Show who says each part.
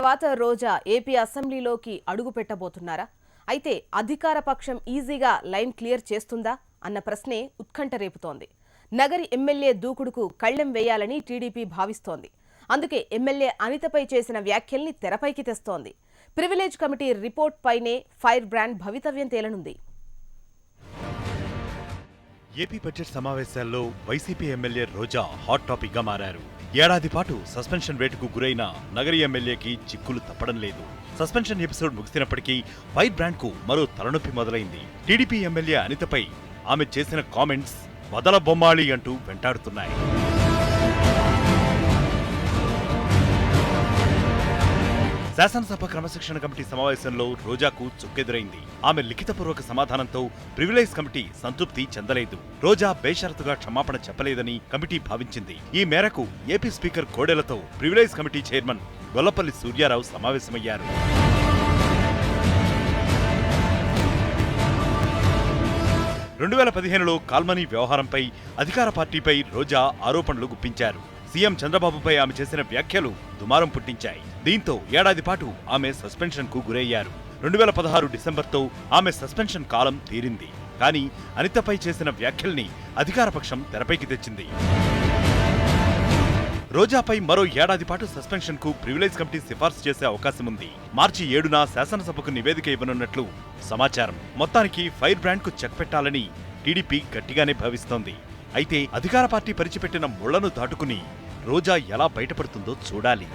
Speaker 1: తర్వాత రోజా ఏపీ అసెంబ్లీలోకి అడుగు పెట్టబోతున్నారా? అయితే అధికార పక్షం ఈజీగా లైన్ క్లియర్ చేస్తుందా అన్న ప్రశ్నే ఉత్కంఠ రేపుతోంది. నగరి ఎమ్మెల్యే దూకుడుకు కళ్లెం వేయాలని టీడీపీ భావిస్తోంది. అందుకే ఎమ్మెల్యే అనితపై చేసిన వ్యాఖ్యల్ని తెరపైకి తెస్తోంది. ప్రివిలేజ్ కమిటీ రిపోర్ట్ పైనే ఫైర్ బ్రాండ్ భవితవ్యం తేలనుంది.
Speaker 2: ఏపీ బడ్జెట్ సమావేశాల్లో వైసీపీ ఎమ్మెల్యే రోజా హాట్ టాపిక్ గా మారారు. ఏడాది పాటు సస్పెన్షన్ వేటుకు గురైన నగరి ఎమ్మెల్యేకి చిక్కులు తప్పడం లేదు. సస్పెన్షన్ ఎపిసోడ్ ముగిసినప్పటికీ ఫైర్ బ్రాండ్ కు మరో తలనొప్పి మొదలైంది. టీడీపీ ఎమ్మెల్యే అనితపై ఆమె చేసిన కామెంట్స్ వదల బొమ్మాళి అంటూ వెంటాడుతున్నాయి. శాసనసభ క్రమశిక్షణ కమిటీ సమావేశంలో రోజాకు చుక్కెదురైంది. ఆమె లిఖితపూర్వక సమాధానంతో ప్రివిలేజ్ కమిటీ సంతృప్తి చెందలేదు. రోజా బేషరతుగా క్షమాపణ చెప్పలేదని కమిటీ భావించింది. ఈ మేరకు ఏపీ స్పీకర్ కోడెలతో privilege committee chairman Gollapalli Suryarao సమావేశమయ్యారు. 2015లో కాల్మనీ వ్యవహారంపై అధికార పార్టీపై రోజా ఆరోపణలు గుప్పించారు. సీఎం చంద్రబాబుపై ఆమె చేసిన వ్యాఖ్యలు దుమారం పుట్టించాయి. దీంతో ఏడాది పాటు ఆమె సస్పెన్షన్ కు గురయ్యారు. 2016 డిసెంబర్తో ఆమె సస్పెన్షన్ కాలం తీరింది. కానీ అనితపై చేసిన వ్యాఖ్యల్ని అధికారపక్షం తెరపైకి తెచ్చింది. రోజాపై మరో ఏడాది పాటు సస్పెన్షన్ కు ప్రివిలేజ్ కమిటీ సిఫార్సు చేసే అవకాశం ఉంది. మార్చి 7న శాసనసభకు నివేదిక ఇవ్వనున్నట్లు సమాచారం. మొత్తానికి ఫైర్ బ్రాండ్ కు చెక్ పెట్టాలని టీడీపీ గట్టిగానే భావిస్తోంది. అయితే అధికార పార్టీ పరిచిపెట్టిన ముళ్లను దాటుకుని రోజా ఎలా బయటపడుతుందో చూడాలి.